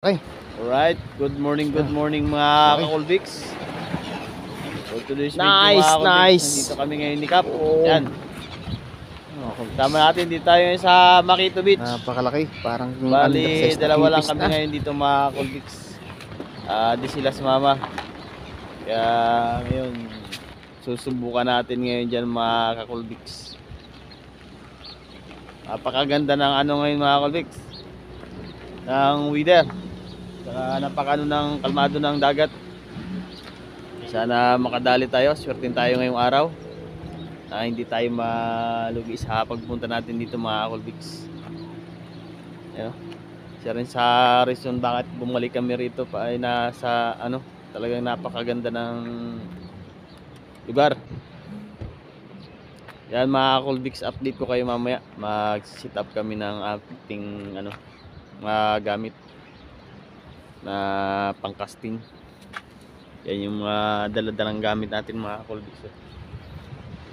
Okay. Alright, good morning mga Okay. kakulbiks. For today's video Nice, mga kakulbiks, nice. nandito kami ngayon ni Kap. Oh. Yan, tama natin, dito tayo ngayon sa Makito Beach. Napakalaki. Parang Bali, undersized na dalawa lang kipis kami na. ngayon dito mga kakulbiks. Di sila sumama. Kaya ngayon, susubukan natin ngayon dyan mga kakulbiks. Napakaganda ng ano ngayon mga kakulbiks, ng weather. Saka napakano ng kalmado ng dagat. Sana makadali tayo, swertin tayo ngayong araw na hindi tayo malugi sa pagpunta natin dito mga kakulbiks. Ayun, isa rin sa reason bakit bumalik kami rito pa ay nasa ano, talagang napakaganda ng lugar. Yan mga kakulbiks, update ko kayo mamaya. Mag-sit up kami ng ating ano, mga gamit na pang-casting. Yan yung mga daladalang gamit natin mga kakulbiks.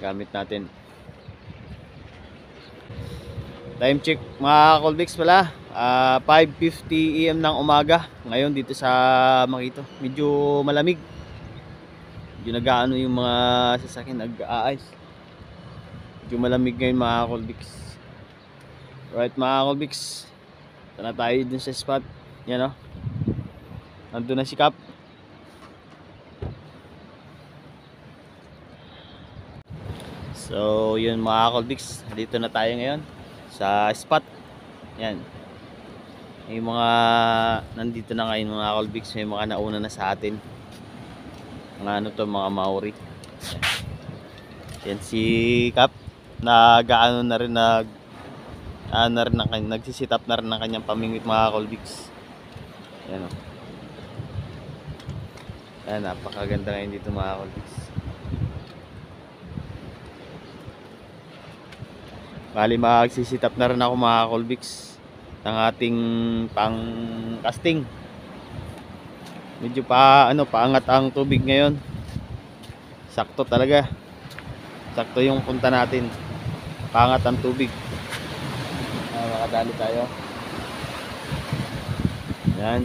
Gamit natin. Time check mga kakulbiks pala, 5:50 AM ng umaga ngayon dito sa Makito. Medyo malamig. Medyo nag-aano yung mga sasakyan, nag-a-ice. Medyo malamig ngayon mga kakulbiks. Right mga kakulbiks, ito na tayo dun sa spot. Yan o, nandun na si Kap. So yun mga kakulbiks, dito na tayo ngayon sa spot. Yan, yung mga nandito na ngayon mga kakulbiks, may mga nauna na sa atin. Mga ano to, mga Maori. Yan si Kap, nag-aano na rin, nagsisit up na rin ng kanyang pamingwit mga kakulbiks. Yan o. Yan, napakaganda ngayon dito mga kakulbiks. Bali magsisit up na rin ako mga kakulbiks ng ating pang casting. Medyo paangat ang tubig ngayon. Sakto talaga. Sakto yung punta natin. Paangat ang tubig. Makadali tayo. Yan.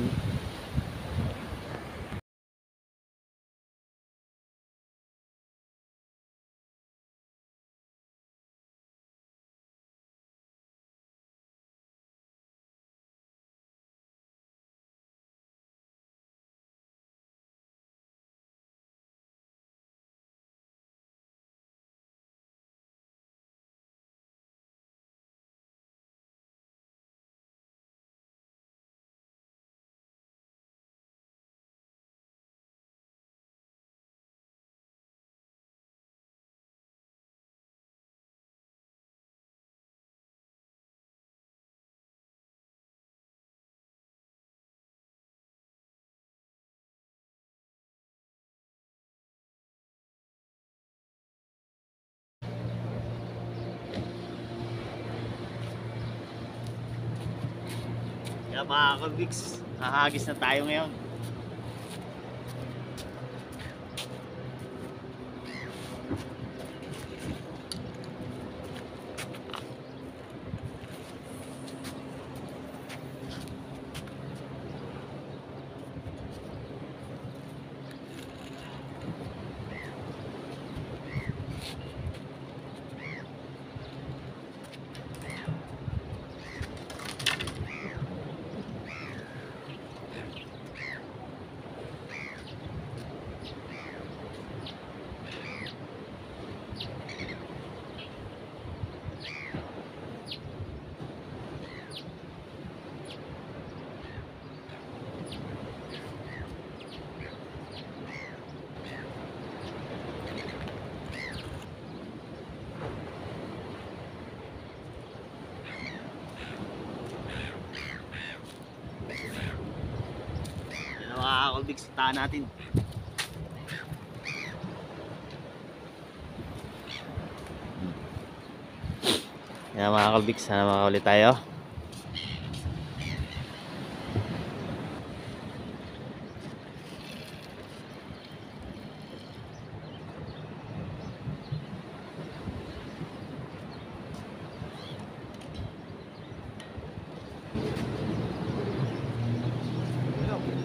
Kaya mga kakulbiks, hahagis na tayo ngayon. Yan mga kakulbiks, tahan natin. Yan mga kakulbiks, sana makaulit tayo.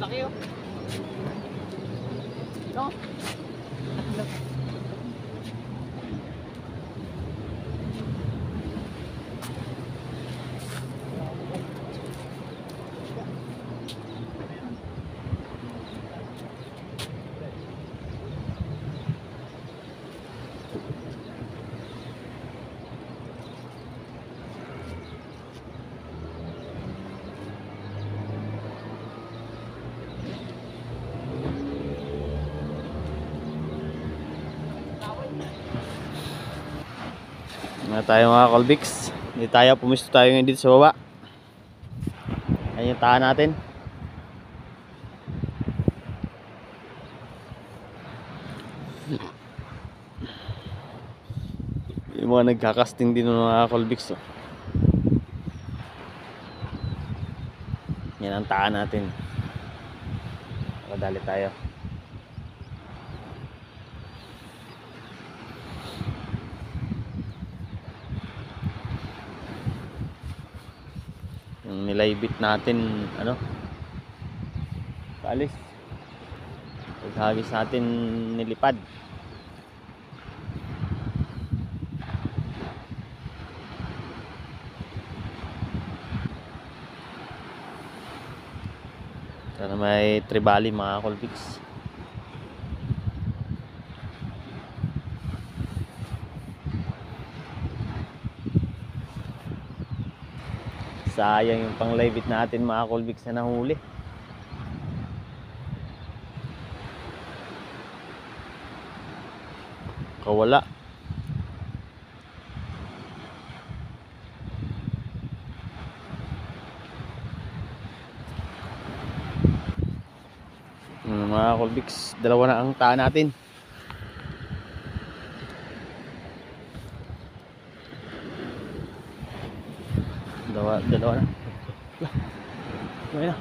Laki oh. No? Na tayo mga Colbix. Hindi tayo, pumisto tayo ngayon dito sa baba. Ayan yung tahan natin. Yung mga nagkakasting din ng mga Colbix oh. Yan ang tahan natin. Madali tayo. Yung nilaybit natin ano, paalis, paghagis natin nilipad. Sana may tribali mga Colbix. Sayang yung panglaybit natin mga Colbix na nahuli. Kawala. Mga Colbix, dalawa na ang taan natin. Dalawa na. Ayan na.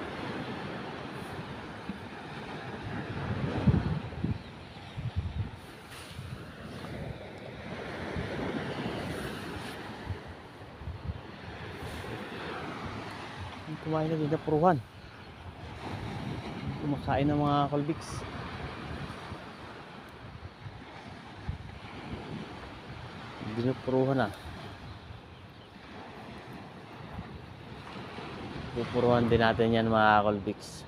Kumain na din na puruhan. Kumakain ng mga Colbix. Dinupuruhan na. Pupuruhan din natin yan mga Colbix.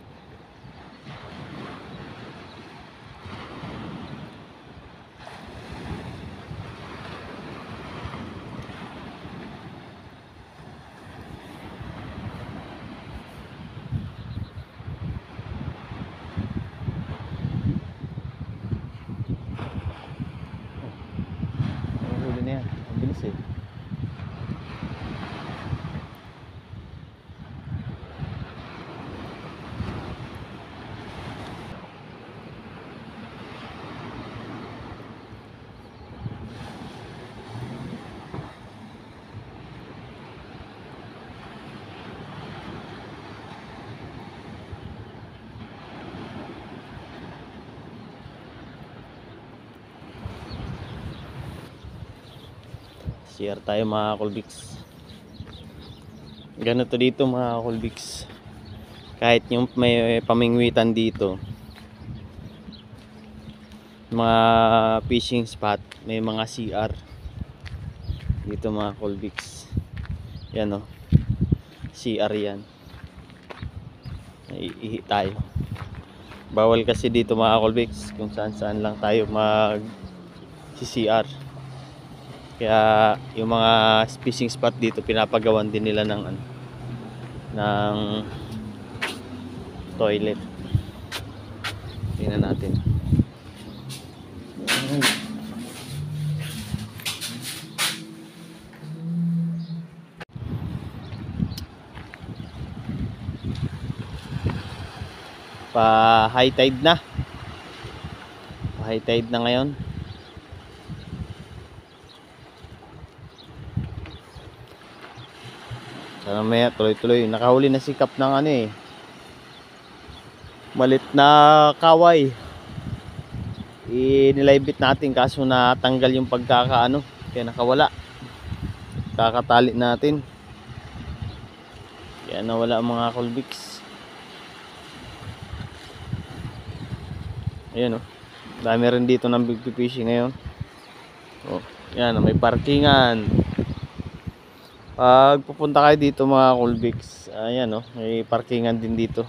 Huli na yan. Ang bilis eh. Share tayo mga Colbix. Ganito dito mga Colbix. Kahit yung may pamingwitan dito, mga fishing spot, may mga CR dito mga Colbix. Yan o, CR yan. Iihi tayo. Bawal kasi dito mga Colbix kung saan saan lang tayo mag CR. Kaya yung mga fishing spot dito pinapagawan din nila ng ano, ng toilet. Tingnan natin. Pa high tide na. Pa high tide na ngayon. Sana maya tuloy-tuloy. Nakahuli na si Kap ng ano eh, malit na kaway. Inilaybit natin kaso natanggal yung pagkakaano, kaya nakawala. Kakatali natin. Kaya nawala ang mga Colbix. Ayan oh. Dami rin dito ng big fishing ngayon. Oh, yan, may parkingan. Pag pupunta kayo dito mga Colbix, ayan oh, may parkingan din dito.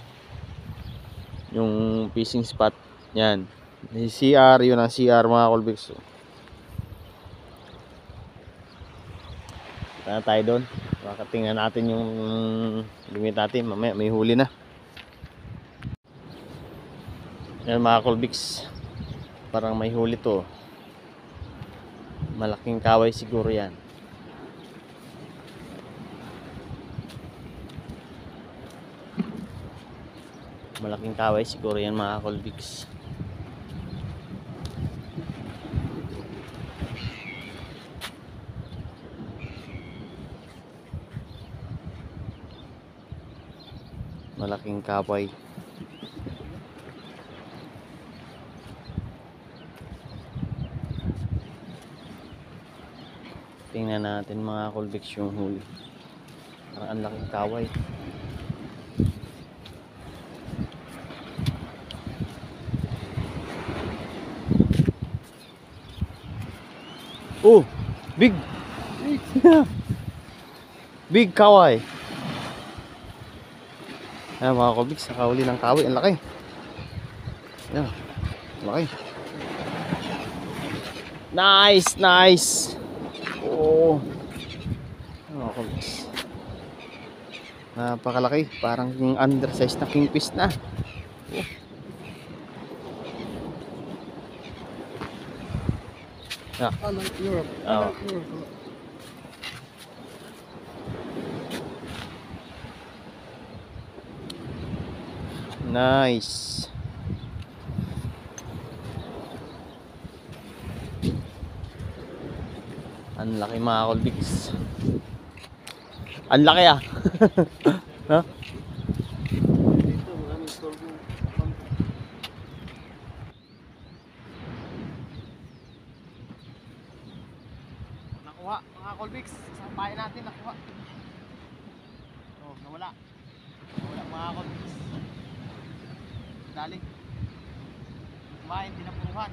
Yung fishing spot. Yan. May CR, yun ang CR mga Colbix. Punta na tayo doon. Baka tingnan natin yung limit natin. Mamaya may huli na. Yan mga Colbix. Parang may huli to. Malaking kaway siguro yan. Malaking kaway siguro yan mga Colbix. Malaking kaway. Tingnan natin mga Colbix yung huli. Parang ang laking kaway. Oh, big. Big kaway. Ayan mga Colbix, nakahuli ng kaway. Ang laki. Ayan, laki. Nice, nice. Oh, mga Colbix, napakalaki. Parang yung undersize na kingfish na. Oh. Yeah. Like Europe. Oh. Like Europe. Nice. Ang laki mga Colbix. Ang laki ah. Ha? Dito, maraming sorgo. Nakuha mga Colbix. Isang bahay natin nakuha. Oh, nawala. Nawala mga Colbix. Dali. Kumain, tinapuruhan.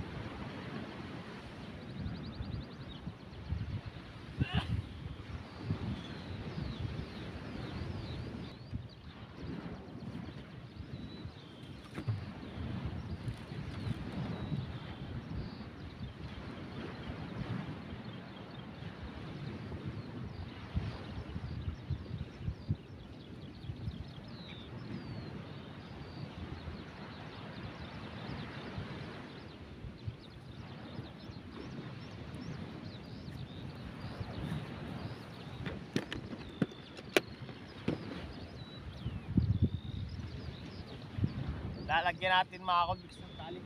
Lalagyan natin mga Colbix ng tali.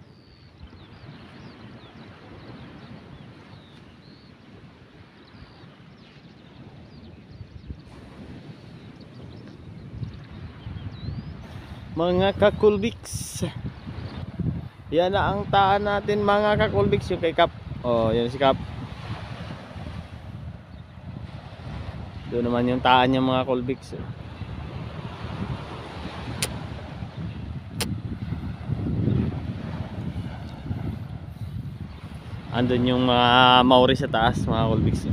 Mga ka-Colbix, yan na ang taan natin mga ka-Colbix. Yung kay Cap. Oh, yan si Cap. Doon naman yung taan niya mga Colbix. Andun yung mga Maori sa taas mga Colbix.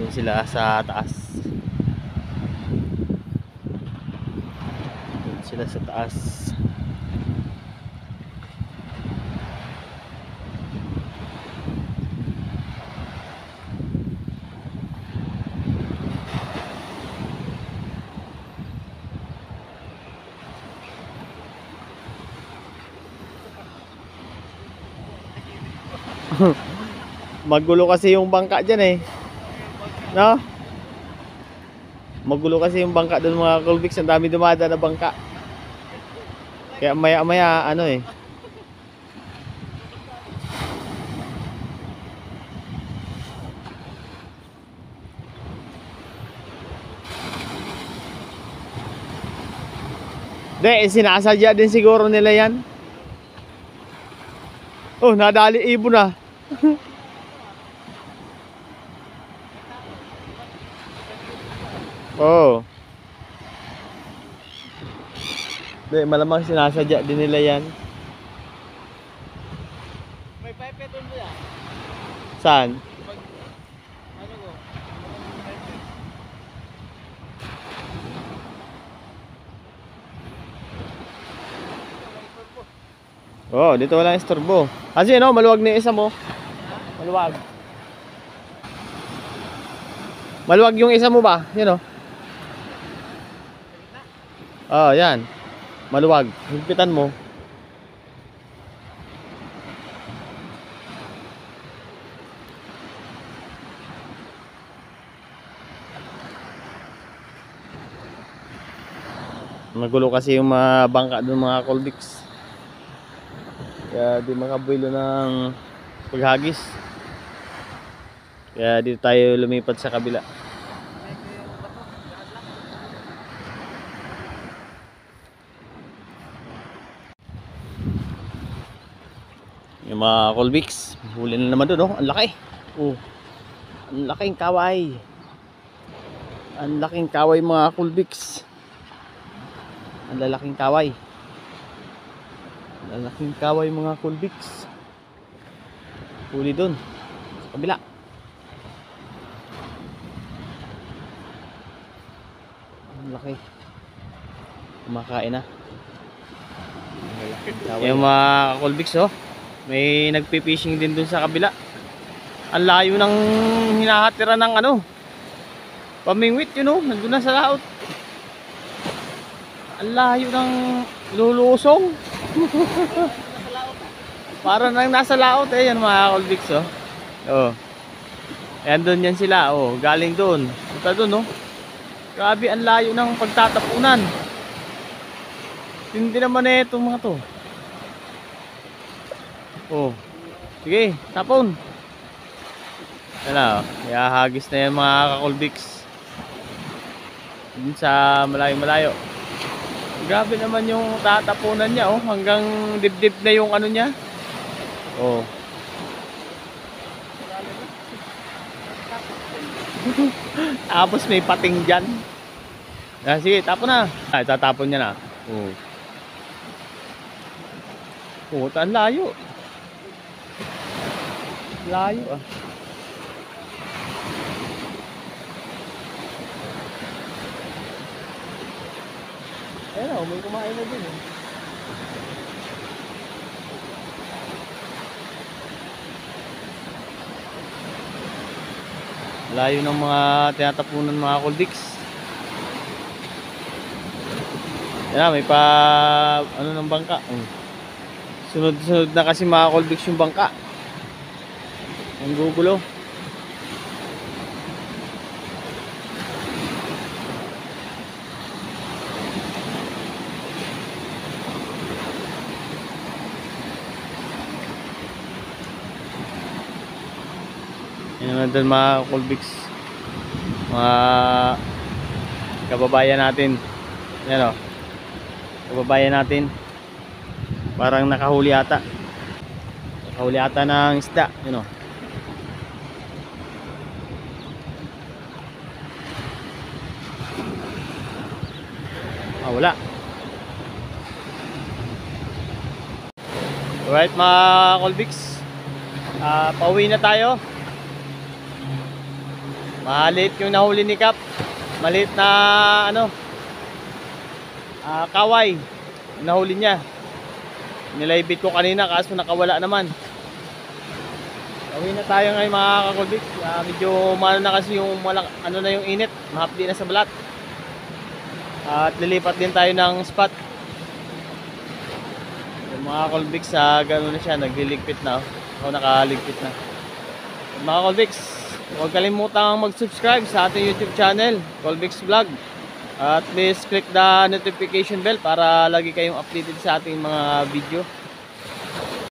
Doon sila sa taas. Doon sila sa taas. Magulo kasi yung bangka dyan eh. No? Magulo kasi yung bangka doon mga Colbix. Ang dami dumadaan na bangka. Kaya maya maya ano eh. De, sinasadya din siguro nila yan. Oh, nadali ibon na. Oh. De, malamang sinasadya din nila yan. Saan? Ano ko? Oh, dito walang istorbo. Kasi ano, maluwag na yung isa mo. Maluwag. Maluwag yung isa mo ba? Yan oh. Oh, yan. Maluwag. Higpitan mo. Magulo kasi yung mga bangka doon, mga Colbix. Kaya di makabuelo ng paghagis. Kaya dito tayo lumipat sa kabila. Yung mga Colbix, huli na naman doon, oh. Ang laki. Oh. Ang laking kaway. Ang laking kaway, mga Colbix. Ang lalaking kaway. Ang laking kaway, mga Colbix. Huli doon sa kabila. Ang laki. Kumakain na. Yung mga Colbix, oh. May nagpi-fishing din dun sa kabila. Ang layo ng hinahatira ng ano, pamingwit, yun oh, nandun na sa laot. Ang layo ng lulusong. Para nang nasa laot eh, yan mga Colbix, oh. Oh. Ayan doon yan sila, oh, galing doon. Punta doon, oh. Grabe, ang layo ng pagtatapunan. Hindi naman eh itong mga to. Oh. Sige, tapon. Ano, ihahagis na yan mga Colbix. Dun sa malayo-malayo. Grabe naman yung tatapunan niya, oh. Hanggang dibdib na yung ano niya. Oh. Tapos may pating dyan. Ah, sige, tapon na. Ay, tatapon niya na. Oh. Oh, ang layo. Layo ah. Ayun oh, may kumain na din eh. Layo ng mga tinatapunan, mga Colbix. Yan, may pa ano ng bangka. Sunod-sunod na kasi, mga Colbix, yung bangka. Ang gugulo. Yan naman doon, mga Colbix. Mga kababayan natin. Yan o. Kababayan natin. Parang nakahuli ata. Nakahuli ata ng isda. Yan o. Ah, wala. Alright, mga Colbix. Pauwi na tayo. Maliit yung nahuli ni Cap. Maliit na ano, kaway yung nahuli niya. Nilaybit ko kanina kaso nakawala naman. Pauwi na tayo ngayon, mga Colbix. Medyo malo na kasi yung ano na yung init. Mahapdi na sa balat. At lilipat din tayo ng spot. Yung mga Colbix, gano'n na siya, nagliligpit na. O nakaligpit na. Mga Colbix, huwag kalimutang mag-subscribe sa ating YouTube channel, Colbix Vlog. At please click the notification bell para lagi kayong updated sa ating mga video.